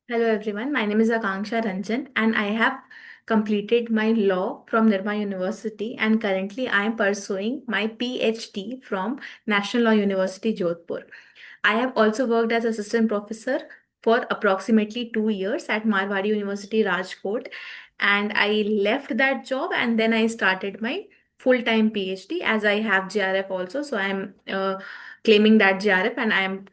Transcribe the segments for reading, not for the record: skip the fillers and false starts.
Hello everyone, my name is Akanksha Ranjan and I have completed my law from Nirma University and currently I am pursuing my PhD from National Law University Jodhpur. I have also worked as assistant professor for approximately 2 years at Marwadi University Rajkot, and I left that job and then I started my full-time PhD as I have JRF also. So I am claiming that JRF and I am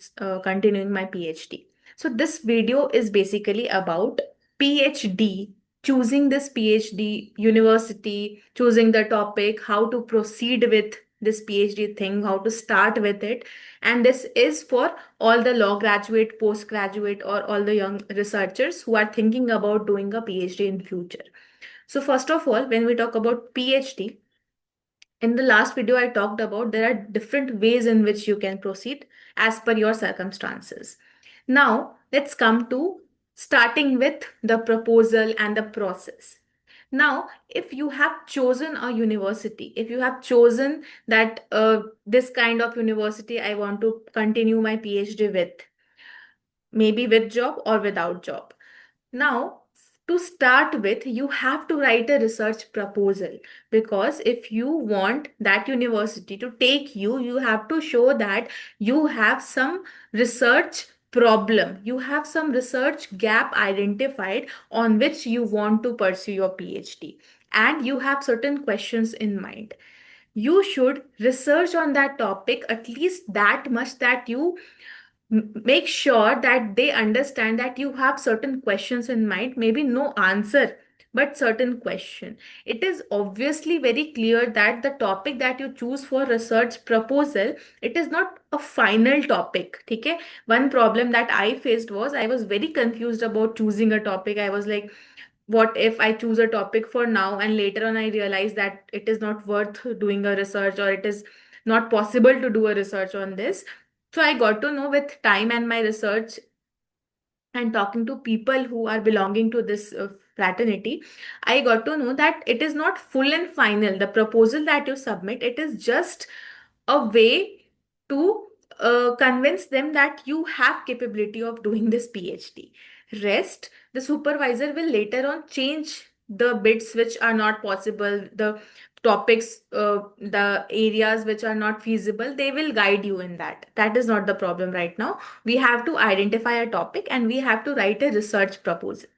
continuing my PhD. So this video is basically about PhD, choosing this PhD university, choosing the topic, how to proceed with this PhD thing, how to start with it. And this is for all the law graduate, postgraduate, or all the young researchers who are thinking about doing a PhD in future. So first of all, when we talk about PhD, in the last video I talked about there are different ways in which you can proceed as per your circumstances. Now let's come to starting with the proposal and the process. Now, if you have chosen a university, if you have chosen that this kind of university I want to continue my PhD with, maybe with job or without job. Now, to start with, you have to write a research proposal, because if you want that university to take you, you have to show that you have some research problem, you have some research gap identified on which you want to pursue your PhD, and you have certain questions in mind. You should research on that topic at least that much that you make sure that they understand that you have certain questions in mind, maybe no answer but certain question. It is obviously very clear that the topic that you choose for research proposal, it is not a final topic. Okay, one problem that I faced was I was very confused about choosing a topic. I was like, what if I choose a topic for now and later on I realize that it is not worth doing a research, or it is not possible to do a research on this. So I got to know with time and my research and talking to people who are belonging to this fraternity, I got to know that it is not full and final. The proposal that you submit, it is just a way to convince them that you have capability of doing this PhD. Rest, the supervisor will later on change the bits which are not possible, the topics, the areas which are not feasible, they will guide you in that. That is not the problem right now. We have to identify a topic and we have to write a research proposal.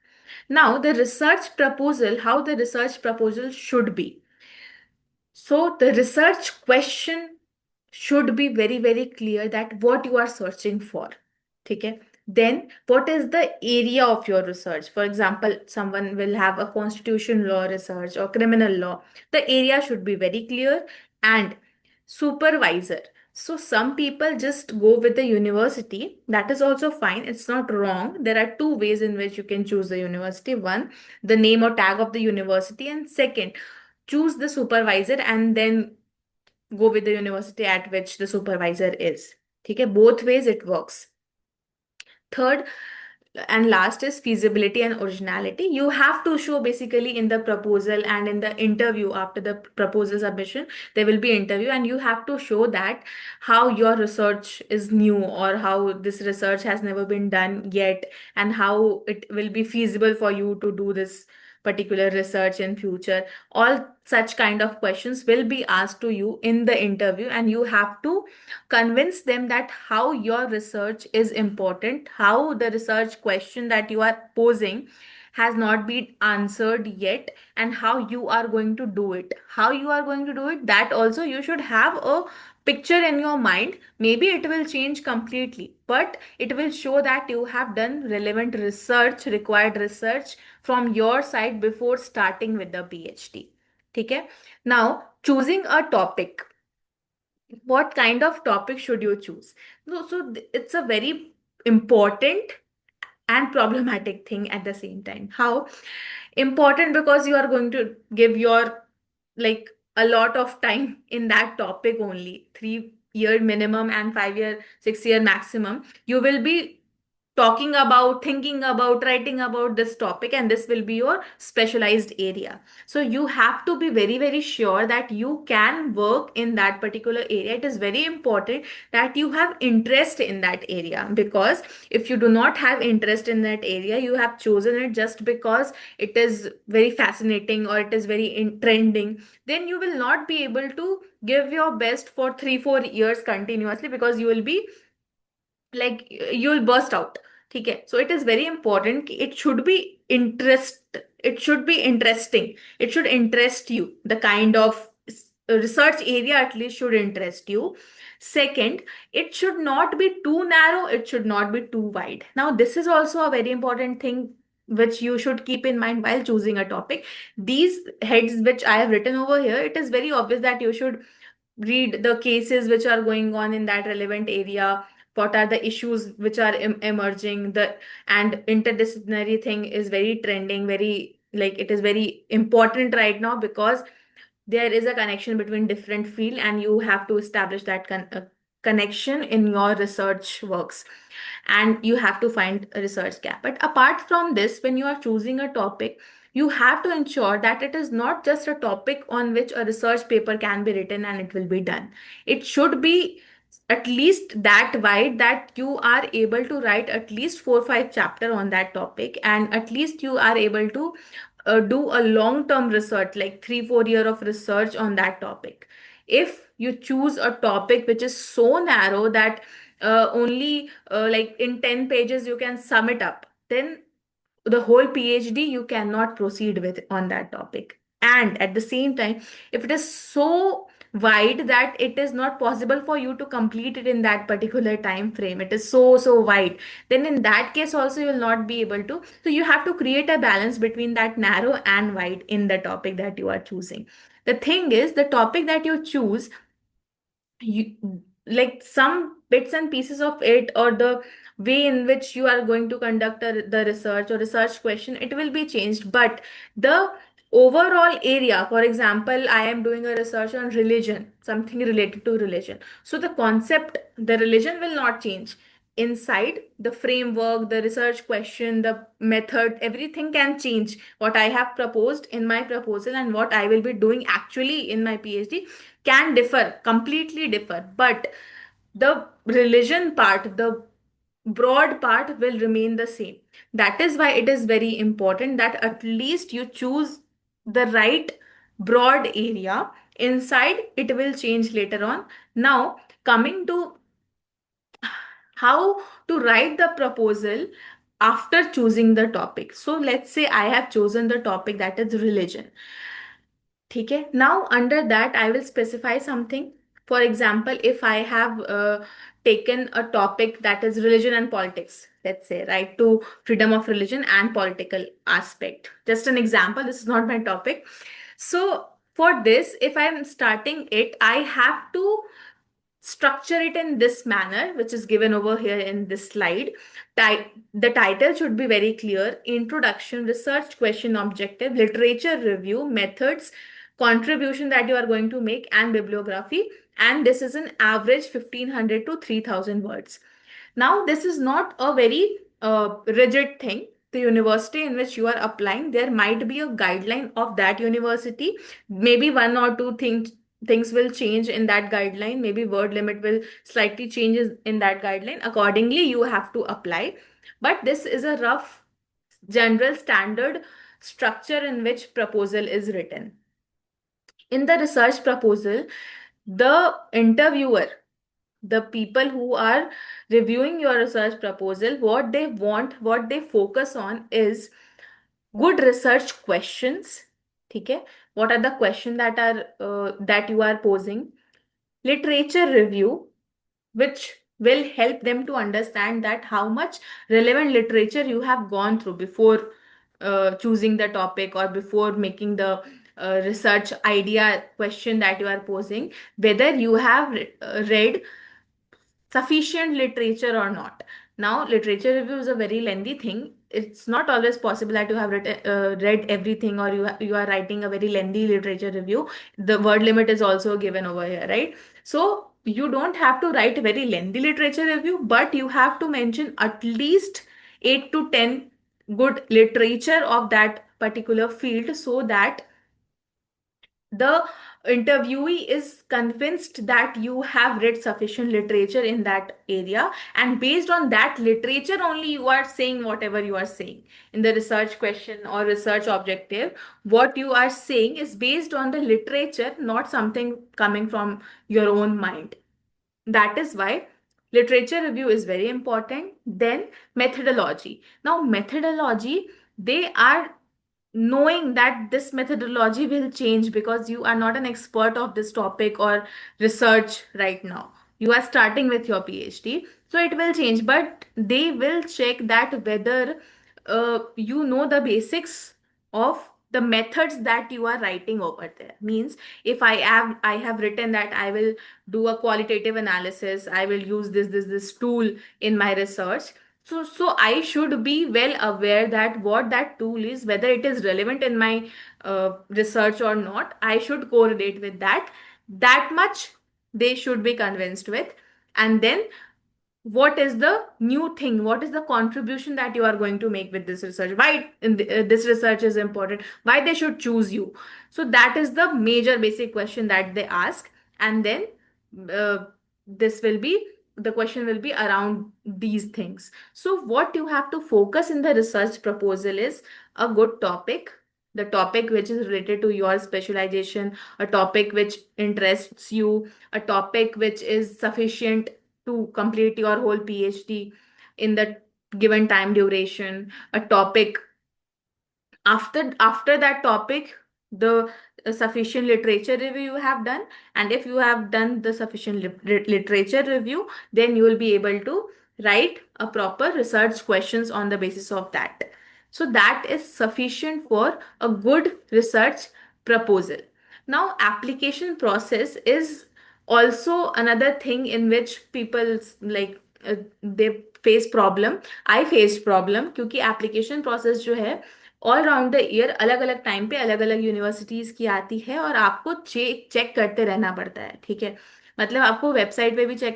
Now, the research proposal, how the research proposal should be. So, the research question should be very, very clear that what you are searching for. Okay. Then, what is the area of your research? For example, someone will have a constitution law research or criminal law. The area should be very clear. And supervisor. So some people just go with the university. That is also fine. It's not wrong. There are two ways in which you can choose the university. One, the name or tag of the university. And second, choose the supervisor and then go with the university at which the supervisor is. Okay, both ways it works. Third and last is feasibility and originality. You have to show basically in the proposal and in the interview after the proposal submission, there will be interview and you have to show that how your research is new or how this research has never been done yet and how it will be feasible for you to do this particular research in future. All such kind of questions will be asked to you in the interview, and you have to convince them that how your research is important, how the research question that you are posing has not been answered yet, and how you are going to do it. How you are going to do it, that also you should have a picture in your mind. Maybe it will change completely, but it will show that you have done relevant research, required research from your side before starting with the PhD. Okay? Now, choosing a topic, what kind of topic should you choose? No, so it's a very important and problematic thing at the same time. How important? Because you are going to give your, like, a lot of time in that topic only, 3 year minimum and 5 year 6 year maximum. You will be talking about, thinking about, writing about this topic, and this will be your specialized area. So you have to be very, very sure that you can work in that particular area. It is very important that you have interest in that area, because if you do not have interest in that area, you have chosen it just because it is very fascinating or it is very trending, then you will not be able to give your best for 3 4 years continuously, because you will be like, you'll burst out. Okay, so it is very important कि it should be it should be interesting, it should interest you, the kind of research area at least should interest you. Second, it should not be too narrow, it should not be too wide. Now this is also a very important thing which you should keep in mind while choosing a topic. These heads which I have written over here, it is very obvious that you should read the cases which are going on in that relevant area, what are the issues which are emerging, the and interdisciplinary thing is very trending, very like it is very important right now, because there is a connection between different field and you have to establish that connection in your research works, and you have to find a research gap. But apart from this, when you are choosing a topic, you have to ensure that it is not just a topic on which a research paper can be written and it will be done. It should be at least that wide that you are able to write at least 4 5 chapter on that topic, and at least you are able to do a long term research, like 3 4 year of research on that topic. If you choose a topic which is so narrow that only like in 10 pages you can sum it up, then the whole PhD you cannot proceed with on that topic. And at the same time, if it is so wide that it is not possible for you to complete it in that particular time frame, it is so wide, then in that case also you will not be able to. So you have to create a balance between that narrow and wide in the topic that you are choosing. The thing is, the topic that you choose, you like some bits and pieces of it, or the way in which you are going to conduct the research or research question, it will be changed, but the overall area, for example, I am doing a research on religion, something related to religion, so the concept, the religion will not change. Inside the framework, the research question, the method, everything can change. What I have proposed in my proposal and what I will be doing actually in my PhD can differ, completely differ, but the religion part, the broad part will remain the same. That is why it is very important that at least you choose the right broad area. Inside, it will change later on. Now, coming to how to write the proposal after choosing the topic. So, let's say I have chosen the topic that is religion. Okay, now under that I will specify something. For example, if I have taken a topic that is religion and politics, let's say right to freedom of religion and political aspect. Just an example, this is not my topic. So for this, if I'm starting it, I have to structure it in this manner, which is given over here in this slide. The title should be very clear: Introduction, Research Question Objective, Literature Review, Methods, contribution that you are going to make, and bibliography. And this is an average 1500 to 3000 words. Now, this is not a very rigid thing. The university in which you are applying, there might be a guideline of that university. Maybe one or two things will change in that guideline. Maybe word limit will slightly changes in that guideline. Accordingly, you have to apply. But this is a rough general standard structure in which proposal is written. In the research proposal, the interviewer, the people who are reviewing your research proposal, what they want, what they focus on is good research questions. Okay, what are the questions that are that you are posing? Literature review, which will help them to understand that how much relevant literature you have gone through before choosing the topic, or before making the research idea question that you are posing, whether you have read sufficient literature or not. Now, literature review is a very lengthy thing. It's not always possible that you have read everything, or you are writing a very lengthy literature review. The word limit is also given over here, right? So you don't have to write very lengthy literature review, but you have to mention at least 8 to 10 good literature of that particular field, so that the interviewee is convinced that you have read sufficient literature in that area, and based on that literature only you are saying whatever you are saying in the research question or research objective. What you are saying is based on the literature, not something coming from your own mind. That is why literature review is very important. Then methodology. Now methodology, they are knowing that this methodology will change because you are not an expert of this topic or research right now. You are starting with your PhD, so it will change, but they will check that whether you know the basics of the methods that you are writing over there. Means if I have written that I will do a qualitative analysis, I will use this tool in my research. So I should be well aware that what that tool is, whether it is relevant in my research or not. I should correlate with that. That much they should be convinced with. And then what is the new thing, what is the contribution that you are going to make with this research, why this research is important, why they should choose you. So that is the major basic question that they ask. And then uh, this will be the question will be around these things. So what you have to focus in the research proposal is a good topic, the topic which is related to your specialization, a topic which interests you, a topic which is sufficient to complete your whole PhD in the given time duration, a topic. After that topic, the sufficient literature review you have done, and if you have done the sufficient literature review, then you will be able to write a proper research questions on the basis of that. So that is sufficient for a good research proposal. Now application process is also another thing in which people they face problem. I faced problem क्योंकि application process जो है all round the year अलग अलग time पे अलग अलग universities की आती है, और आपको चेक चेक करते रहना पड़ता है, ठीक है। मतलब आपको वेबसाइट पे भी चेक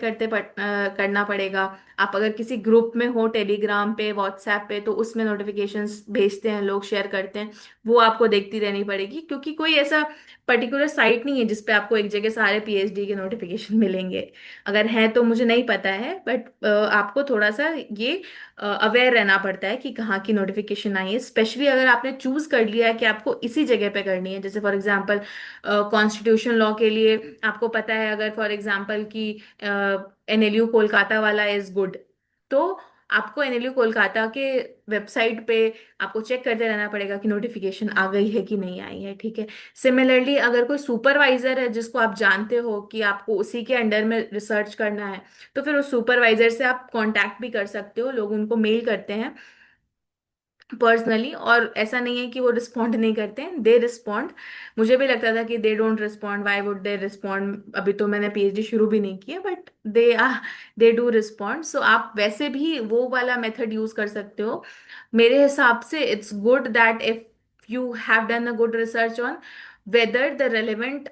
करना पड़ेगा। आप अगर किसी ग्रुप में हो, टेलीग्राम पे, व्हाट्सएप पे, तो उसमें नोटिफिकेशंस भेजते हैं लोग, शेयर करते हैं, वो आपको देखती रहनी पड़ेगी, क्योंकि कोई ऐसा पर्टिकुलर साइट नहीं है जिसपे आपको एक जगह सारे पीएचडी के नोटिफिकेशन मिलेंगे। अगर है तो मुझे नहीं पता है, बट आपको थोड़ा सा ये अवेयर रहना पड़ता है कि कहाँ की नोटिफिकेशन आई है, स्पेशली अगर आपने चूज कर लिया है कि आपको इसी जगह पे करनी है। जैसे फॉर एग्जांपल कॉन्स्टिट्यूशन लॉ के लिए आपको पता है, अगर फॉर एग्जांपल कि एनएलयू कोलकाता वाला इज गुड, तो आपको एनएलयू कोलकाता के वेबसाइट पे आपको चेक करते रहना पड़ेगा कि नोटिफिकेशन आ गई है कि नहीं आई है, ठीक है। सिमिलरली अगर कोई सुपरवाइजर है जिसको आप जानते हो कि आपको उसी के अंडर में रिसर्च करना है, तो फिर उस सुपरवाइजर से आप कांटेक्ट भी कर सकते हो। लोग उनको मेल करते हैं पर्सनली, और ऐसा नहीं है कि वो रिस्पॉन्ड नहीं करते हैं, दे रिस्पॉन्ड। मुझे भी लगता था कि they don't respond, why would they respond, अभी तो मैंने पीएचडी शुरू भी नहीं किया, बट दे डू रिस्पॉन्ड। सो आप वैसे भी वो वाला मेथड यूज कर सकते हो। मेरे हिसाब से it's good that if you have done a good research on whether the relevant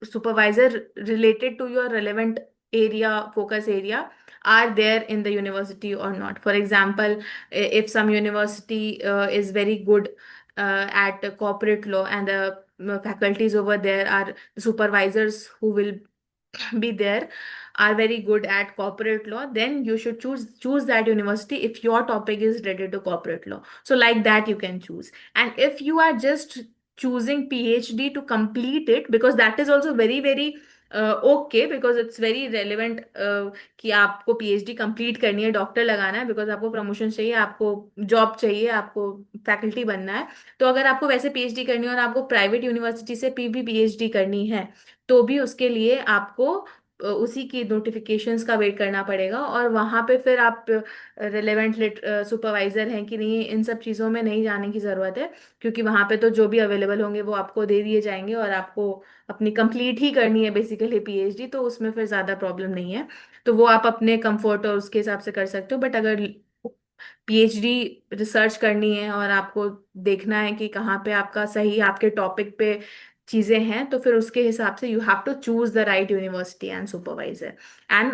supervisor related to your relevant area, focus area, are there in the university or not. For example, if some university is very good at corporate law, and the faculties over there are the supervisors who will be there are very good at corporate law, then you should choose that university if your topic is related to corporate law. So like that you can choose. And if you are just choosing PhD to complete it, because that is also very okay, because it's very relevant कि आपको PhD complete करनी है, doctor लगाना है, because आपको promotion चाहिए, आपको job चाहिए, आपको फैकल्टी बनना है। तो अगर आपको वैसे PhD करनी है और आपको प्राइवेट यूनिवर्सिटी से भी PhD करनी है, तो भी उसके लिए आपको उसी की नोटिफिकेशंस का वेट करना पड़ेगा, और वहां पे फिर आप रिलेवेंट सुपरवाइजर हैं कि नहीं, इन सब चीज़ों में नहीं जाने की ज़रूरत है, क्योंकि वहां पे तो जो भी अवेलेबल होंगे वो आपको दे दिए जाएंगे, और आपको अपनी कंप्लीट ही करनी है बेसिकली PhD, तो उसमें फिर ज़्यादा प्रॉब्लम नहीं है। तो वो आप अपने कंफर्ट और उसके हिसाब से कर सकते हो। बट अगर PhD रिसर्च करनी है और आपको देखना है कि कहाँ पे आपका सही, आपके टॉपिक पे चीजें हैं, तो फिर उसके हिसाब से you have to choose the right university and supervisor, and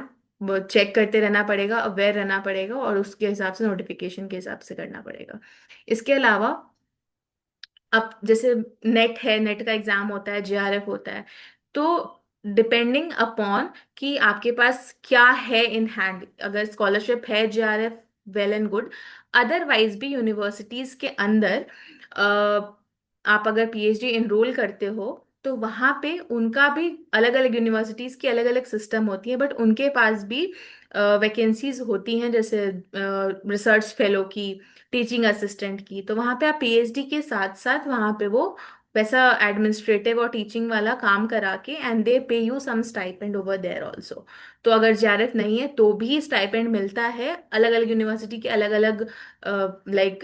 check करते रहना पड़ेगा, अवेयर रहना पड़ेगा, और उसके हिसाब से नोटिफिकेशन के हिसाब से करना पड़ेगा। इसके अलावा अब जैसे नेट है, नेट का एग्जाम होता है, जेआरएफ होता है, तो डिपेंडिंग अपॉन कि आपके पास क्या है इन हैंड, अगर स्कॉलरशिप है JRF, well and good. Otherwise भी यूनिवर्सिटीज के अंदर आप अगर पीएचडी इनरोल करते हो, तो वहाँ पे उनका भी अलग अलग यूनिवर्सिटीज की अलग अलग सिस्टम होती है, बट उनके पास भी वैकेंसीज होती हैं, जैसे रिसर्च फेलो की, टीचिंग असिस्टेंट की। तो वहाँ पे आप पीएचडी के साथ साथ वहाँ पे वो वैसा एडमिनिस्ट्रेटिव और टीचिंग वाला काम करा के, and they pay you some stipend over there also. तो अगर जेआरएफ नहीं है तो भी स्टाइपेंड मिलता है। अलग अलग यूनिवर्सिटी के अलग अलग लाइक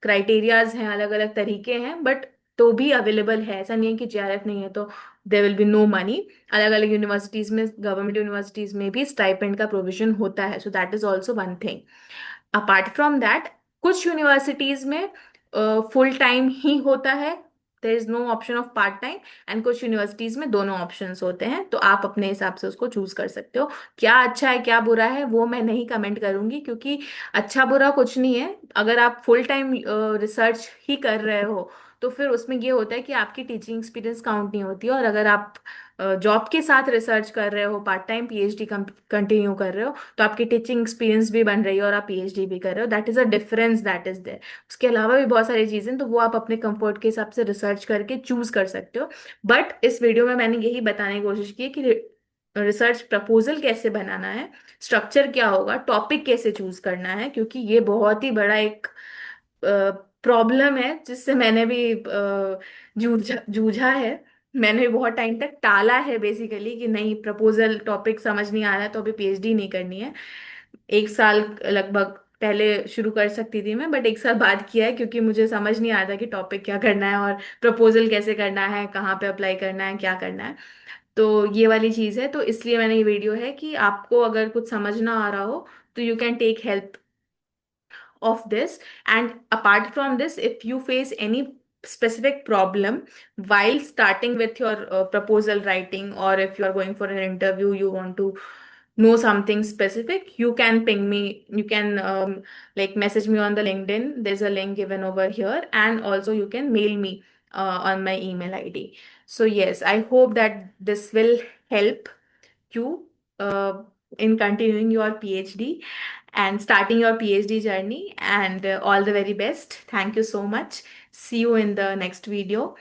क्राइटेरियाज हैं, अलग अलग तरीके हैं, बट तो भी अवेलेबल है। ऐसा नहीं है कि जेआरएफ नहीं है तो there will be no money. अलग अलग यूनिवर्सिटीज में, गवर्नमेंट यूनिवर्सिटीज में भी स्टाइपेंड का प्रोविजन होता है, so that is also one thing. Apart from that, कुछ यूनिवर्सिटीज में फुल टाइम ही होता है, there is no option of part time, and कुछ यूनिवर्सिटीज में दोनों ऑप्शंस होते हैं, तो आप अपने हिसाब से उसको चूज कर सकते हो। क्या अच्छा है क्या बुरा है वो मैं नहीं कमेंट करूंगी, क्योंकि अच्छा बुरा कुछ नहीं है। अगर आप फुल टाइम रिसर्च ही कर रहे हो, तो फिर उसमें ये होता है कि आपकी टीचिंग एक्सपीरियंस काउंट नहीं होती है, और अगर आप जॉब के साथ रिसर्च कर रहे हो, पार्ट टाइम पीएचडी कंटिन्यू कर रहे हो, तो आपकी टीचिंग एक्सपीरियंस भी बन रही है और आप पीएचडी भी कर रहे हो, that is a difference that is there. उसके अलावा भी बहुत सारी चीजें, तो वो आप अपने कंफर्ट के हिसाब से रिसर्च करके चूज कर सकते हो। बट इस वीडियो में मैंने यही बताने की कोशिश की है कि रिसर्च प्रपोजल कैसे बनाना है, स्ट्रक्चर क्या होगा, टॉपिक कैसे चूज करना है, क्योंकि ये बहुत ही बड़ा एक प्रॉब्लम है जिससे मैंने भी जूझा जूझा है। मैंने भी बहुत टाइम तक टाला है बेसिकली, कि नहीं, प्रपोजल टॉपिक समझ नहीं आ रहा है तो अभी पीएचडी नहीं करनी है। एक साल लगभग पहले शुरू कर सकती थी मैं, बट एक साल बाद किया है, क्योंकि मुझे समझ नहीं आ रहा था कि टॉपिक क्या करना है, और प्रपोजल कैसे करना है, कहाँ पे अप्लाई करना है, क्या करना है। तो ये वाली चीज़ है, तो इसलिए मैंने ये वीडियो है कि आपको अगर कुछ समझ ना आ रहा हो, तो you can take help of this. And apart from this, if you face any specific problem while starting with your proposal writing, or if you are going for an interview, you want to know something specific, you can ping me, you can like message me on the LinkedIn, there's a link given over here, and also you can mail me on my email ID. So yes, I hope that this will help you uh, in continuing your PhD and starting your PhD journey. And all the very best. Thank you so much. See you in the next video.